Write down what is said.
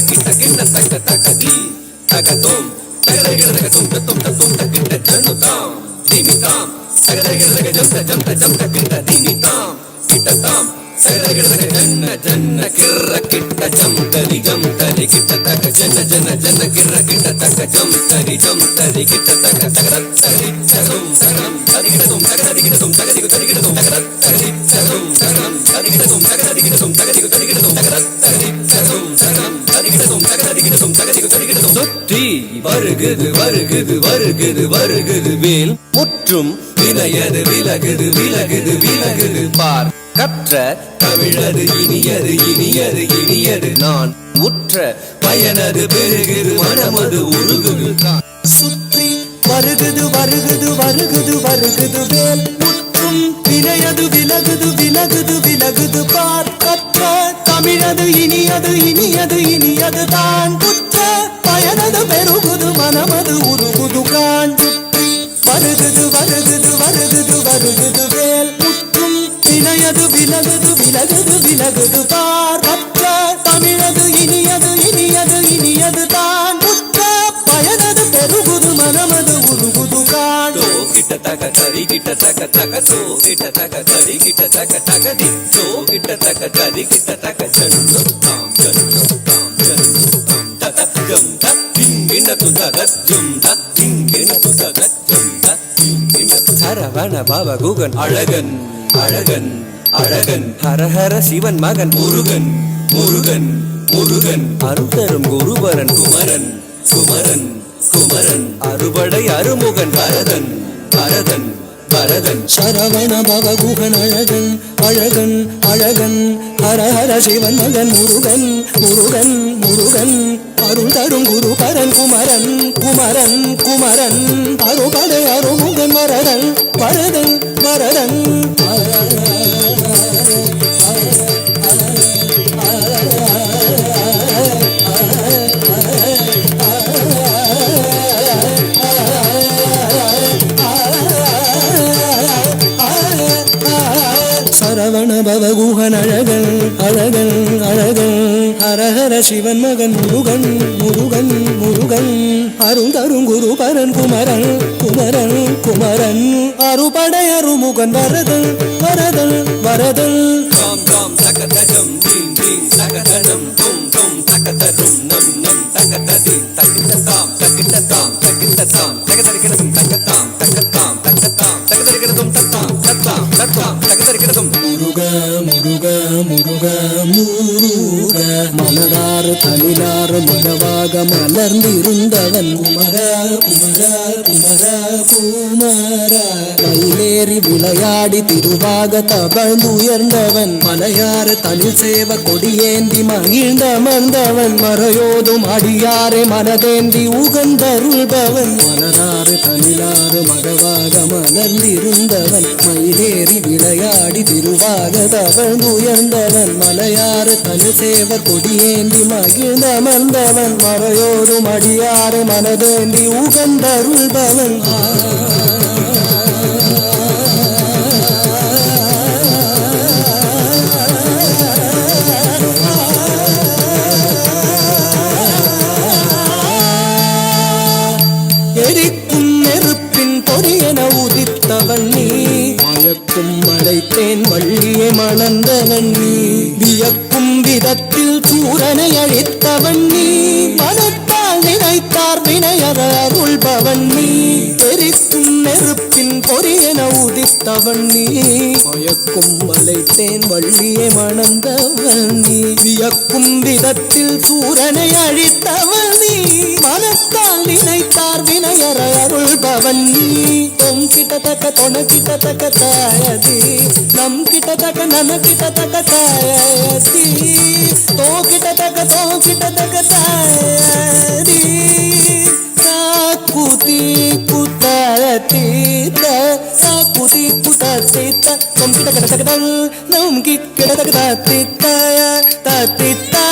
kita kita taka taka di taka tom taka taka taka tom tom kita janu tam dimi tam taka taka taka jamta jamta jamta kita dimi tam kita tam taka taka taka janna janna kirra kita jamtari jamtari kita taka janna janna janna kirra kita taka jamtari jamtari kita taka taka taka sagam sagam tadi kita tom taka tadi kita tom taka tadi kita tom taka tadi sagam sagam tadi kita tom taka tadi kita tom taka tadi kita tom taka tadi sagam sagam tadi kita tom taka tadi kita tom taka tadi kita tom சுற்றி வருகுது வருகுது வருகுது வருகுது வேல் முற்றும் விலையது விலகுது விலகுது விலகுது பார் கற்ற தமிழது இனியது இனியது இனியது நான் உற்ற பயனது பெருகுது மனமது உருகுது சுற்றி வருகுது வருகுது வருகுது வருகுது வேல் முற்றும் விலையது விலகுது விலகுது விலகுது பார் கற்ற தமிழது இனியது இனியது இனியது தான் உற்ற பயனது பெருகுது மனமது உருகுது கான் வருகுது வருகுது வருகுது வருகுது வேல் முற்றும் விலையது விலகுது விலகுது விலகுது பார் கற்ற தமிழது இனியது இனியது இனியது தான் உற்ற பயனது பெருகுது மனமது உருகுது கான் கிட்ட தக தரி கிட்ட தக தக சோ கிட்ட தக தரி கிட்ட தக தக தி சோ கிட்ட தக தரி கிட்ட தக ஜன்னு தாம் ஜன்னு தாம் ஜன்னு தாம் தத ஜம் தத்திங்கின துதக ஜம் தத்திங்கின துதக ஜம் தத்திங்கின சரவண பவ குகன் அழகன் அழகன் அழகன் ஹரஹர சிவன் மகன் முருகன் முருகன் முருகன் அருள்தரும் குருபரன் குமரன் குமரன் குமரன் அறுபடை அருமுகன் பரதன் பரதன் பரதன் சரவண பவகுகன் அழகன் அழகன் அழகன் ஹரஹர சிவன் மகன் முருகன் முருகன் முருகன் அருள் தரும் குரு பரன் குமரன் குமரன் குமரன் அறுபடை அருமுகன் பரதன் பரதன் பரதன் சரவண பவகுகன் அழகன் அழகன் அழகன் ஹரஹர சிவன் மகன் முருகன் முருகன் முருகன் அருள் தரும் குரு பரன் குமரன் குமரன் குமரன் அறுபடை அருமுகன் வரதன் வரதன் வரதன் தாம் தாம் தகதஜம் தீம் தீம் தகதஜம் தும் தும் தகதரும் நம் நம் தகததி தகிததாம் தகிததாம் தகிததாம் தகதரிக்கிறதும் தகதாம் தகதாம் தகதாம் தகதரிக்கிறதும் தத்தாம் தத்தாம் தத்தாம் தகதரிக்கிறதும் முருக முருக முருக முருக மலராறு தனிலாறு மகவாக மலர்ந்திருந்தவன் குமர குமர குமர குமர மயிலேறி விளையாடி திருவாக தவழ்ந்துயர்ந்தவன் மலையாறு தனில் சேவ கொடியேந்தி மகிழ்ந்தமர்ந்தவன் மறையோதும் அடியாரை மனதேந்தி உகந்தருள்பவன் மலராறு தனிலாறு மகவாக மலர்ந்திருந்தவன் மயிலேறி விளையாடி திருவாக தவழ்ந்துயர்ந்தவன் மலையாறு தனில் சேவ கொடியேந்தி மகிழ்ந்தமர்ந்தவன் மறையோதும் அடியாரை மனதேந்தி உகந்தருள்பவன் எரிக்கும் நெருப்பின் பொறியென உதித்தவன் நீ மயக்கும் மலைத்தேன் வள்ளியை மணந்தவன் நீ வியக்கும் விதத்தில் சூரனை அழித்தவன் நீ மனத்தால் நினைத்தார் வினையற அருள்பவன் நீ எரிக்கும் நெருப்பின் பொறியென உதித்தவன் நீ மயக்கும் மலைத்தேன் வள்ளியை மணந்தவன் நீ வியக்கும் விதத்தில் சூரனை அழித்தவன் நீ மனத்தால் நினைத்தார் வினையற அருள்பவன் நீ தொம் கிட்டத்தக்க தொண கிட்டத்தக்க தாயதி நம் கிட்டத்தக்க நன கிட்டத்தக்க தாயதி தோ கிட்டத்தக்க தாயதி சாக்குதி குத்தீத சாக்குதி குத்தீத தொம் கிட்டத்தக்க நம் கிட்டத்தக்க தத்தித்தாய தத்தித்தா